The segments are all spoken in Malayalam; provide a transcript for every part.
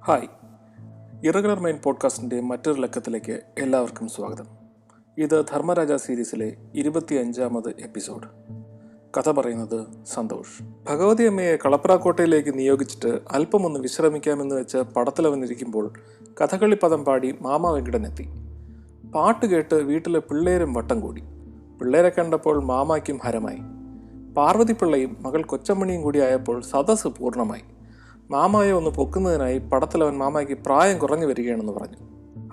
ഹായ്, ഇറഗുലർ മൈൻഡ് പോഡ്കാസ്റ്റിൻ്റെ മറ്റൊരു ലക്കത്തിലേക്ക് എല്ലാവർക്കും സ്വാഗതം. ഇത് ധർമ്മരാജ സീരീസിലെ 25ാമത് എപ്പിസോഡ്. കഥ പറയുന്നത് സന്തോഷ്. ഭഗവതി അമ്മയെ കളപ്രാക്കോട്ടയിലേക്ക് നിയോഗിച്ചിട്ട് അല്പമൊന്ന് വിശ്രമിക്കാമെന്ന് വെച്ച് പടത്തിലവനിരിക്കുമ്പോൾ കഥകളി പദം പാടി മാമ വെങ്കടനെത്തി. പാട്ട് കേട്ട് വീട്ടിലെ പിള്ളേരും വട്ടം കൂടി. പിള്ളേരെ കണ്ടപ്പോൾ മാമായ്ക്കും ഹരമായി. പാർവതിപ്പിള്ളയും മകൾ കൊച്ചമ്മണിയും കൂടി ആയപ്പോൾ സദസ്സ് പൂർണ്ണമായി. മാമായെ ഒന്ന് പൊക്കുന്നതിനായി പടത്തിലവൻ മാമയ്ക്ക് പ്രായം കുറഞ്ഞു വരികയാണെന്ന് പറഞ്ഞു.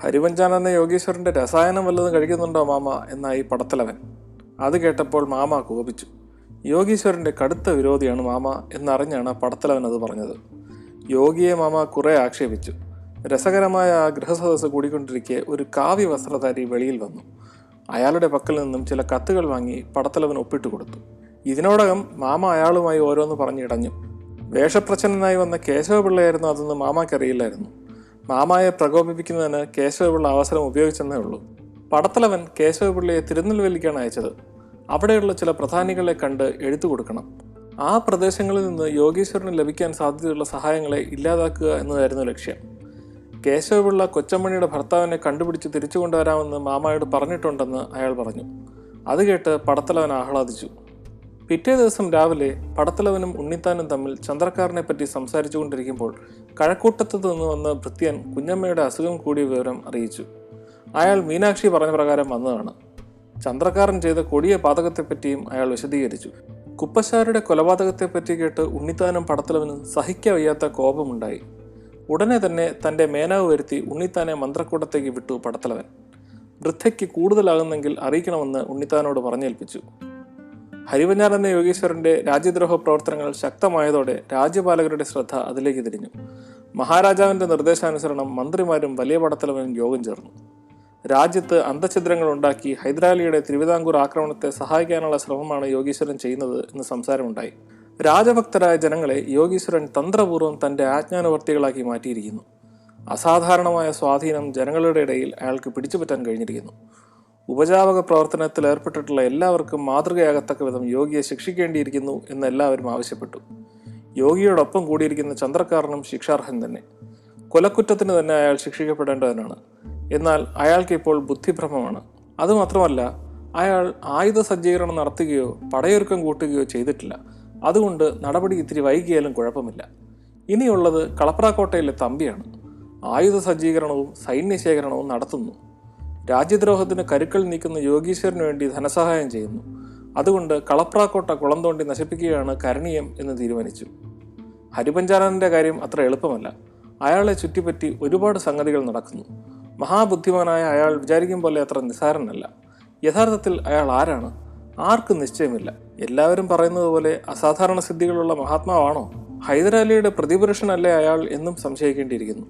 ഹരിവഞ്ചാൻ എന്ന യോഗീശ്വരൻ്റെ രസായനം വല്ലതും കഴിക്കുന്നുണ്ടോ മാമ എന്നായി പടത്തിലവൻ. അത് കേട്ടപ്പോൾ മാമ കോപിച്ചു. യോഗീശ്വരൻ്റെ കടുത്ത വിരോധിയാണ് മാമ എന്നറിഞ്ഞാണ് പടത്തിലവൻ അത് പറഞ്ഞത്. യോഗിയെ മാമ കുറെ ആക്ഷേപിച്ചു. രസകരമായ ആ ഗൃഹസദസ്സ് കൂടിക്കൊണ്ടിരിക്കെ ഒരു കാവ്യ വസ്ത്രധാരി വെളിയിൽ വന്നു. അയാളുടെ പക്കൽ നിന്നും ചില കത്തുകൾ വാങ്ങി പടത്തിലവൻ ഒപ്പിട്ട് കൊടുത്തു. ഇതിനോടകം മാമ അയാളുമായി ഓരോന്ന് പറഞ്ഞിടഞ്ഞു. വേഷപ്രച്ഛന്നനായി വന്ന കേശവപിള്ളയായിരുന്നു അതെന്ന് മാമാക്കറിയില്ലായിരുന്നു. മാമായെ പ്രകോപിപ്പിക്കുന്നതിന് കേശവപിള്ള അവസരം ഉപയോഗിച്ചെന്നേ ഉള്ളൂ. പടത്തലവൻ കേശവപിള്ളയെ തിരുനെൽവേലിക്കാണ് അയച്ചത്. അവിടെയുള്ള ചില പ്രധാനികളെ കണ്ട് എഴുത്തു കൊടുക്കണം. ആ പ്രദേശങ്ങളിൽ നിന്ന് യോഗീശ്വരന് ലഭിക്കാൻ സാധ്യതയുള്ള സഹായങ്ങളെ ഇല്ലാതാക്കുക എന്നതായിരുന്നു ലക്ഷ്യം. കേശവപിള്ള കൊച്ചമ്മണിയുടെ ഭർത്താവിനെ കണ്ടുപിടിച്ച് തിരിച്ചു കൊണ്ടുവരാമെന്ന് മാമായോട് പറഞ്ഞിട്ടുണ്ടെന്ന് അയാൾ പറഞ്ഞു. അത് കേട്ട് പടത്തലവൻ ആഹ്ലാദിച്ചു. പിറ്റേ ദിവസം രാവിലെ പടത്തലവനും ഉണ്ണിത്താനും തമ്മിൽ ചന്ദ്രക്കാരനെ പറ്റി സംസാരിച്ചു കൊണ്ടിരിക്കുമ്പോൾ കഴക്കൂട്ടത്ത് നിന്ന് വന്ന ഭൃത്യൻ കുഞ്ഞമ്മയുടെ അസുഖം കൂടിയ വിവരം അറിയിച്ചു. അയാൾ മീനാക്ഷി പറഞ്ഞ പ്രകാരം വന്നതാണ്. ചന്ദ്രക്കാരൻ ചെയ്ത കൊടിയ പാതകത്തെപ്പറ്റിയും അയാൾ വിശദീകരിച്ചു. കുപ്പശാരുടെ കൊലപാതകത്തെപ്പറ്റി കേട്ട് ഉണ്ണിത്താനും പടത്തലവനും സഹിക്കവയ്യാത്ത കോപമുണ്ടായി. ഉടനെ തന്നെ തൻ്റെ മേനാവ് വരുത്തി ഉണ്ണിത്താനെ മന്ത്രക്കൂടത്തേക്ക് വിട്ടു പടത്തലവൻ. വൃദ്ധയ്ക്ക് കൂടുതലാകുന്നെങ്കിൽ അറിയിക്കണമെന്ന് ഉണ്ണിത്താനോട് പറഞ്ഞേൽപ്പിച്ചു. ഹരിവഞ്ചാൻ എന്ന യോഗീശ്വരൻ്റെ രാജ്യദ്രോഹ പ്രവർത്തനങ്ങൾ ശക്തമായതോടെ രാജ്യപാലകരുടെ ശ്രദ്ധ അതിലേക്ക് തിരിഞ്ഞു. മഹാരാജാവിൻ്റെ നിർദ്ദേശാനുസരണം മന്ത്രിമാരും വലിയ പടത്തലവനും യോഗം ചേർന്നു. രാജ്യത്ത് അന്തഛിദ്രങ്ങൾ ഉണ്ടാക്കി ഹൈദരാലിയുടെ തിരുവിതാംകൂർ ആക്രമണത്തെ സഹായിക്കാനുള്ള ശ്രമമാണ് യോഗീശ്വരൻ ചെയ്യുന്നത് എന്ന് സംസാരമുണ്ടായി. രാജഭക്തരായ ജനങ്ങളെ യോഗീശ്വരൻ തന്ത്രപൂർവ്വം തൻ്റെ ആജ്ഞാനുവർത്തികളാക്കി മാറ്റിയിരിക്കുന്നു. അസാധാരണമായ സ്വാധീനം ജനങ്ങളുടെ ഇടയിൽ അയാൾക്ക് പിടിച്ചുപറ്റാൻ കഴിഞ്ഞിരിക്കുന്നു. ഉപജാപക പ്രവർത്തനത്തിൽ ഏർപ്പെട്ടിട്ടുള്ള എല്ലാവർക്കും മാതൃകയാകത്തക്ക വിധം യോഗിയെ ശിക്ഷിക്കേണ്ടിയിരിക്കുന്നു എന്ന് എല്ലാവരും ആവശ്യപ്പെട്ടു. യോഗിയോടൊപ്പം കൂടിയിരിക്കുന്ന ചന്ദ്രക്കാരനും ശിക്ഷാർഹൻ തന്നെ. കൊലക്കുറ്റത്തിന് തന്നെ അയാൾ ശിക്ഷിക്കപ്പെടേണ്ടവനാണ്. എന്നാൽ അയാൾക്ക് ഇപ്പോൾ ബുദ്ധിഭ്രമമാണ്. അതുമാത്രമല്ല, അയാൾ ആയുധ സജ്ജീകരണം നടത്തുകയോ പടയൊരുക്കം കൂട്ടുകയോ ചെയ്തിട്ടില്ല. അതുകൊണ്ട് നടപടി ഇത്തിരി വൈകിയാലും കുഴപ്പമില്ല. ഇനിയുള്ളത് കളപ്രാക്കോട്ടയിലെ തമ്പിയാണ്. ആയുധ സജ്ജീകരണവും സൈന്യശേഖരണവും നടത്തുന്നു. രാജ്യദ്രോഹത്തിന് കരുക്കൾ നീക്കുന്ന യോഗീശ്വരന് വേണ്ടി ധനസഹായം ചെയ്യുന്നു. അതുകൊണ്ട് കളപ്രാക്കോട്ട കുളം തോണ്ടി നശിപ്പിക്കുകയാണ് കരണീയം എന്ന് തീരുമാനിച്ചു. ഹരിപഞ്ചാനന്റെ കാര്യം അത്ര എളുപ്പമല്ല. അയാളെ ചുറ്റിപ്പറ്റി ഒരുപാട് സംഗതികൾ നടക്കുന്നു. മഹാബുദ്ധിമാനായ അയാൾ വിചാരിക്കും പോലെ അത്ര നിസ്സാരനല്ല. യഥാർത്ഥത്തിൽ അയാൾ ആരാണ്? ആർക്കും നിശ്ചയമില്ല. എല്ലാവരും പറയുന്നത് പോലെ അസാധാരണ സിദ്ധികളുള്ള മഹാത്മാവാണോ? ഹൈദരാലിയുടെ പ്രതിപുരുഷനല്ലേ അയാൾ എന്നും സംശയിക്കേണ്ടിയിരിക്കുന്നു.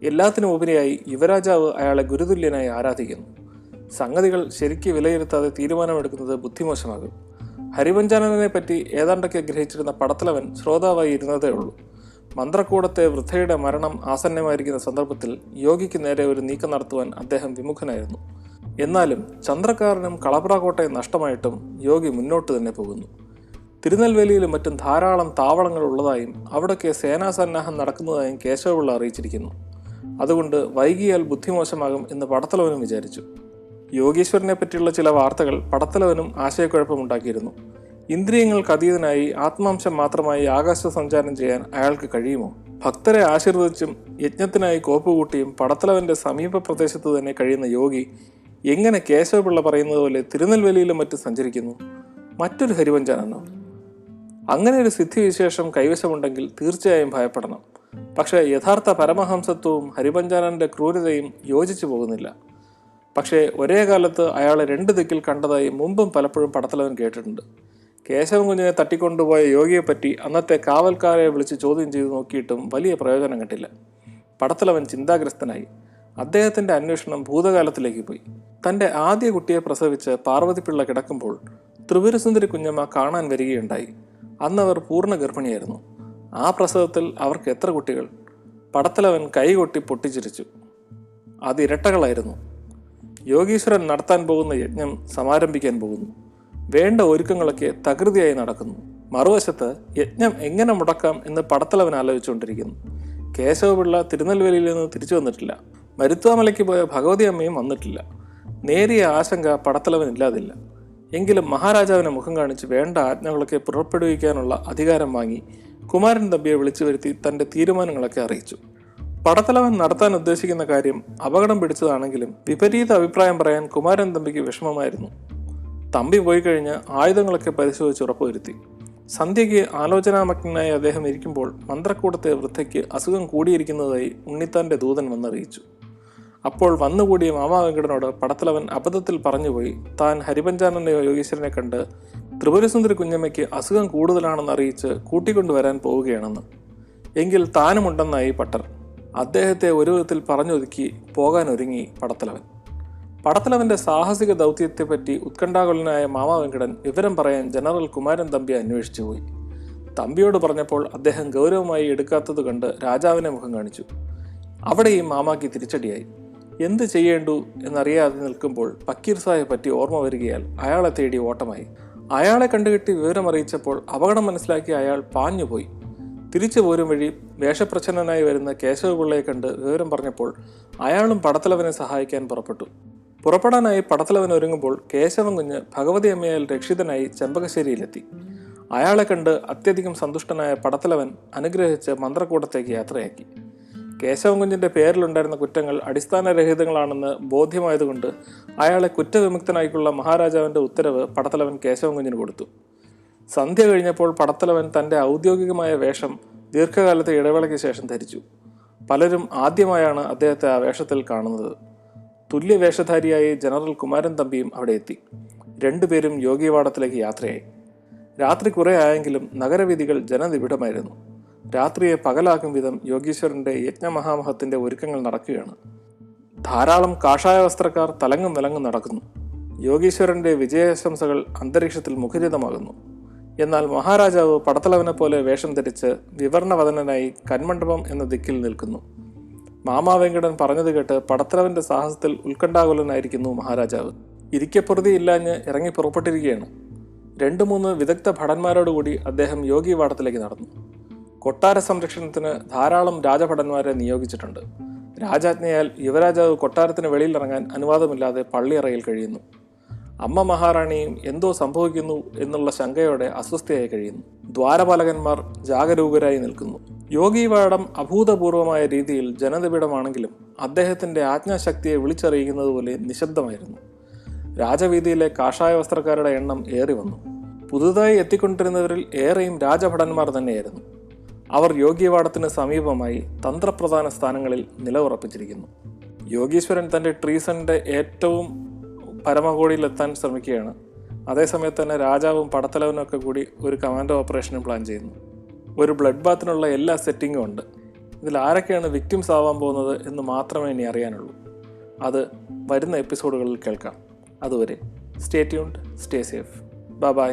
എല്ലാത്തിനും ഉപരിയായി യുവരാജാവ് അയാളെ ഗുരുതുല്യനായി ആരാധിക്കുന്നു. സംഗതികൾ ശരിക്ക് വിലയിരുത്താതെ തീരുമാനമെടുക്കുന്നത് ബുദ്ധിമോശമാകും. ഹരിവഞ്ചാനനെ പറ്റി ഏതാണ്ടൊക്കെ ഗ്രഹിച്ചിരുന്ന പടത്തലവൻ ശ്രോതാവായി ഇരുന്നതേ ഉള്ളൂ. മന്ത്രക്കൂടത്തെ വൃദ്ധയുടെ മരണം ആസന്നമായിരിക്കുന്ന സന്ദർഭത്തിൽ യോഗിക്ക് നേരെ ഒരു നീക്കം നടത്തുവാൻ അദ്ദേഹം വിമുഖനായിരുന്നു. എന്നാലും ചന്ദ്രക്കാരനും കളപ്രാക്കോട്ടയും നഷ്ടമായിട്ടും യോഗി മുന്നോട്ട് തന്നെ പോകുന്നു. തിരുനെൽവേലിയിലും മറ്റും ധാരാളം താവളങ്ങൾ ഉള്ളതായും അവിടൊക്കെ സേനാസന്നാഹം നടക്കുന്നതായും കേശവപിള്ള അറിയിച്ചിരിക്കുന്നു. അതുകൊണ്ട് വൈകിയാൽ ബുദ്ധിമോശമാകും എന്ന് പടത്തലവനും വിചാരിച്ചു. യോഗീശ്വരനെ പറ്റിയുള്ള ചില വാർത്തകൾ പടത്തലവനും ആശയക്കുഴപ്പമുണ്ടാക്കിയിരുന്നു. ഇന്ദ്രിയങ്ങൾക്ക് അതീതനായി ആത്മാംശം മാത്രമായി ആകാശ സഞ്ചാരം ചെയ്യാൻ അയാൾക്ക് കഴിയുമോ? ഭക്തരെ ആശീർവദിച്ചും യജ്ഞത്തിനായി കോപ്പുകൂട്ടിയും പടത്തലവന്റെ സമീപ പ്രദേശത്ത് തന്നെ കഴിയുന്ന യോഗി എങ്ങനെ കേശവപിള്ള പറയുന്നത് പോലെ തിരുനെൽവേലിയിലും മറ്റും സഞ്ചരിക്കുന്നു? മറ്റൊരു ഹരിവഞ്ചാനെന്നോ? അങ്ങനെ ഒരു സിദ്ധിവിശേഷം കൈവശമുണ്ടെങ്കിൽ തീർച്ചയായും ഭയപ്പെടണം. പക്ഷേ യഥാർത്ഥ പരമഹംസത്വവും ഹരിപഞ്ചാനന്റെ ക്രൂരതയും യോജിച്ചു പോകുന്നില്ല. പക്ഷേ ഒരേ കാലത്ത് അയാളെ രണ്ട് ദിക്കിൽ കണ്ടതായി മുമ്പും പലപ്പോഴും പടത്തലവൻ കേട്ടിട്ടുണ്ട്. കേശവൻ കുഞ്ഞിനെ തട്ടിക്കൊണ്ടുപോയ യോഗിയെപ്പറ്റി അന്നത്തെ കാവൽക്കാരെ വിളിച്ച് ചോദ്യം ചെയ്തു നോക്കിയിട്ടും വലിയ പ്രയോജനം കണ്ടില്ല. പടത്തലവൻ ചിന്താഗ്രസ്തനായി. അദ്ദേഹത്തിന്റെ അന്വേഷണം ഭൂതകാലത്തിലേക്ക് പോയി. തൻ്റെ ആദ്യ കുട്ടിയെ പ്രസവിച്ച് പാർവതിപ്പിള്ള കിടക്കുമ്പോൾ ത്രിപുരസുന്ദരി കുഞ്ഞമ്മ കാണാൻ വരികയുണ്ടായി. അന്നവർ പൂർണ്ണ ഗർഭിണിയായിരുന്നു. ആ പ്രസവത്തിൽ അവർക്ക് എത്ര കുട്ടികൾ? പടത്തലവൻ കൈകൊട്ടി പൊട്ടിച്ചിരിച്ചു. അത് ഇരട്ടകളായിരുന്നു. യോഗീശ്വരൻ നടത്താൻ പോകുന്ന യജ്ഞം സമാരംഭിക്കാൻ പോകുന്നു. വേണ്ട ഒരുക്കങ്ങളൊക്കെ തകൃതിയായി നടക്കുന്നു. മറുവശത്ത് യജ്ഞം എങ്ങനെ മുടക്കാം എന്ന് പടത്തലവൻ ആലോചിച്ചുകൊണ്ടിരിക്കുന്നു. കേശവപിള്ള തിരുനെൽവേലിയിൽ നിന്ന് തിരിച്ചു വന്നിട്ടില്ല. മരുത്വാമലയ്ക്ക് പോയ ഭഗവതി അമ്മയും വന്നിട്ടില്ല. നേരിയ ആശങ്ക പടത്തലവനില്ലാതില്ല. എങ്കിലും മഹാരാജാവിനെ മുഖം കാണിച്ച് വേണ്ട ആജ്ഞകളൊക്കെ പുറപ്പെടുവിക്കാനുള്ള അധികാരം വാങ്ങി കുമാരൻ തമ്പിയെ വിളിച്ചു വരുത്തി തൻ്റെ തീരുമാനങ്ങളൊക്കെ അറിയിച്ചു. പടത്തലവൻ നടത്താൻ ഉദ്ദേശിക്കുന്ന കാര്യം അപകടം പിടിച്ചതാണെങ്കിലും വിപരീത അഭിപ്രായം പറയാൻ കുമാരൻ തമ്പിക്ക് വിഷമമായിരുന്നു. തമ്പി പോയി കഴിഞ്ഞ് ആയുധങ്ങളൊക്കെ പരിശോധിച്ച് ഉറപ്പുവരുത്തി. സന്ധ്യയ്ക്ക് ആലോചനാമഗ്നായി അദ്ദേഹം ഇരിക്കുമ്പോൾ മന്ത്രക്കൂടത്തെ വൃദ്ധയ്ക്ക് അസുഖം കൂടിയിരിക്കുന്നതായി ഉണ്ണിത്താൻ്റെ ദൂതൻ വന്നറിയിച്ചു. അപ്പോൾ വന്നുകൂടിയ മാമാവെങ്കടനോട് പടത്തലവൻ അബദ്ധത്തിൽ പറഞ്ഞുപോയി താൻ ഹരിപഞ്ചാനന്ദ യോഗീശ്വരനെ കണ്ട് ത്രിപുരസുന്ദരി കുഞ്ഞമ്മയ്ക്ക് അസുഖം കൂടുതലാണെന്ന് അറിയിച്ച് കൂട്ടിക്കൊണ്ടുവരാൻ പോവുകയാണെന്ന്. എങ്കിൽ താനുമുണ്ടെന്നായി പട്ടർ. അദ്ദേഹത്തെ ഒരു വിധത്തിൽ പറഞ്ഞൊതുക്കി പോകാനൊരുങ്ങി പടത്തലവൻ. പടത്തലവന്റെ സാഹസിക ദൗത്യത്തെപ്പറ്റി ഉത്കണ്ഠാകുലനായ മാമാവെങ്കടൻ വിവരം പറയാൻ ജനറൽ കുമാരൻ തമ്പിയെ അന്വേഷിച്ചു പോയി. തമ്പിയോട് പറഞ്ഞപ്പോൾ അദ്ദേഹം ഗൗരവമായി എടുക്കാത്തത് കണ്ട് രാജാവിനെ മുഖം കാണിച്ചു. അവിടെയും മാമാക്ക് തിരിച്ചടിയായി. എന്ത് ചെയ്യേണ്ടു എന്നറിയാതെ നിൽക്കുമ്പോൾ പക്കീർ സായെ പറ്റി ഓർമ്മ വരികയാൽ അയാളെ തേടി ഓട്ടമായി. അയാളെ കണ്ടുകിട്ടി വിവരമറിയിച്ചപ്പോൾ അപകടം മനസ്സിലാക്കി അയാൾ പാഞ്ഞുപോയി. തിരിച്ചു പോരും വഴി വേഷപ്രച്ഛന്നനായി വരുന്ന കേശവപിള്ളയെ കണ്ട് വിവരം പറഞ്ഞപ്പോൾ അയാളും പടത്തലവനെ സഹായിക്കാൻ പുറപ്പെട്ടു. പുറപ്പെടാനായി പടത്തലവൻ ഒരുങ്ങുമ്പോൾ കേശവൻ കുഞ്ഞ് ഭഗവതി അമ്മയാൽ രക്ഷിതനായി ചെമ്പകശ്ശേരിയിലെത്തി. അയാളെ കണ്ട് അത്യധികം സന്തുഷ്ടനായ പടത്തലവൻ അനുഗ്രഹിച്ച് മന്ത്രക്കൂടത്തേക്ക് യാത്രയാക്കി. കേശവൻ കുഞ്ഞിൻ്റെ പേരിലുണ്ടായിരുന്ന കുറ്റങ്ങൾ അടിസ്ഥാനരഹിതങ്ങളാണെന്ന് ബോധ്യമായതുകൊണ്ട് അയാളെ കുറ്റവിമുക്തനായിക്കുള്ള മഹാരാജാവിൻ്റെ ഉത്തരവ് പടത്തലവൻ കേശവൻ കുഞ്ഞിന് കൊടുത്തു. സന്ധ്യ കഴിഞ്ഞപ്പോൾ പടത്തലവൻ തൻ്റെ ഔദ്യോഗികമായ വേഷം ദീർഘകാലത്തെ ഇടവേളയ്ക്ക് ശേഷം ധരിച്ചു. പലരും ആദ്യമായാണ് അദ്ദേഹത്തെ ആ വേഷത്തിൽ കാണുന്നത്. തുല്യ വേഷധാരിയായി ജനറൽ കുമാരൻ തമ്പിയും അവിടെ എത്തി. രണ്ടുപേരും യോഗിവാടത്തിലേക്ക് യാത്രയായി. രാത്രി കുറെ ആയെങ്കിലും നഗരവീഥികൾ ജനനിബിഡമായിരുന്നു. രാത്രിയെ പകലാക്കും വിധം യോഗീശ്വരൻ്റെ യജ്ഞമഹാമഹത്തിൻ്റെ ഒരുക്കങ്ങൾ നടക്കുകയാണ്. ധാരാളം കാഷായ വസ്ത്രക്കാർ തലങ്ങും വിലങ്ങും നടക്കുന്നു. യോഗീശ്വരൻ്റെ വിജയാശംസകൾ അന്തരീക്ഷത്തിൽ മുഖരിതമാകുന്നു. എന്നാൽ മഹാരാജാവ് പടത്തലവനെ പോലെ വേഷം ധരിച്ച് വിവർണവദനായി കന്മണ്ഡപം എന്ന ദിക്കിൽ നിൽക്കുന്നു. മാമാവെങ്കടൻ പറഞ്ഞത് കേട്ട് പടത്തലവന്റെ സാഹസത്തിൽ ഉത്കണ്ഠാകുലനായിരിക്കുന്നു മഹാരാജാവ്. ഇരിക്കപ്പുറതിയില്ലാഞ്ഞ് ഇറങ്ങി പുറപ്പെട്ടിരിക്കുകയാണ്. 2-3 വിദഗ്ധ ഭടന്മാരോടുകൂടി അദ്ദേഹം യോഗിവാടത്തിലേക്ക് നടന്നു. കൊട്ടാര സംരക്ഷണത്തിന് ധാരാളം രാജഭടന്മാരെ നിയോഗിച്ചിട്ടുണ്ട്. രാജാജ്ഞയാൽ യുവരാജാവ് കൊട്ടാരത്തിന് വെളിയിലിറങ്ങാൻ അനുവാദമില്ലാതെ പള്ളിയറയിൽ കഴിയുന്നു. അമ്മ മഹാറാണിയും എന്തോ സംഭവിക്കുന്നു എന്നുള്ള ശങ്കയോടെ അസ്വസ്ഥയായി കഴിയുന്നു. ദ്വാരപാലകന്മാർ ജാഗരൂകരായി നിൽക്കുന്നു. യോഗിവാടം അഭൂതപൂർവമായ രീതിയിൽ ജനനിബിഡമാണെങ്കിലും അദ്ദേഹത്തിൻ്റെ ആജ്ഞാശക്തിയെ വിളിച്ചറിയിക്കുന്നത് പോലെ നിശബ്ദമായിരുന്നു. രാജവീതിയിലെ കാഷായ വസ്ത്രക്കാരുടെ എണ്ണം ഏറി വന്നു. പുതുതായി എത്തിക്കൊണ്ടിരുന്നവരിൽ ഏറെയും രാജഭടന്മാർ തന്നെയായിരുന്നു. അവർ യോഗിവാടത്തിന് സമീപമായി തന്ത്രപ്രധാന സ്ഥാനങ്ങളിൽ നിലയുറപ്പിച്ചിരിക്കുന്നു. യോഗീശ്വരൻ തൻ്റെ ട്രീസണിൻ്റെ ഏറ്റവും പരമകോടിയിലെത്താൻ ശ്രമിക്കുകയാണ്. അതേസമയത്ത് തന്നെ രാജാവും പടത്തലവനും ഒക്കെ കൂടി ഒരു കമാൻഡോ ഓപ്പറേഷനും പ്ലാൻ ചെയ്യുന്നു. ഒരു ബ്ലഡ് ബാത്തിനുള്ള എല്ലാ സെറ്റിങ്ങും ഉണ്ട്. ഇതിൽ ആരൊക്കെയാണ് വിക്ടിംസ് ആവാൻ പോകുന്നത് എന്ന് മാത്രമേ ഇനി അറിയാനുള്ളൂ. അത് വരുന്ന എപ്പിസോഡുകളിൽ കേൾക്കാം. അതുവരെ stay tuned, stay safe. By.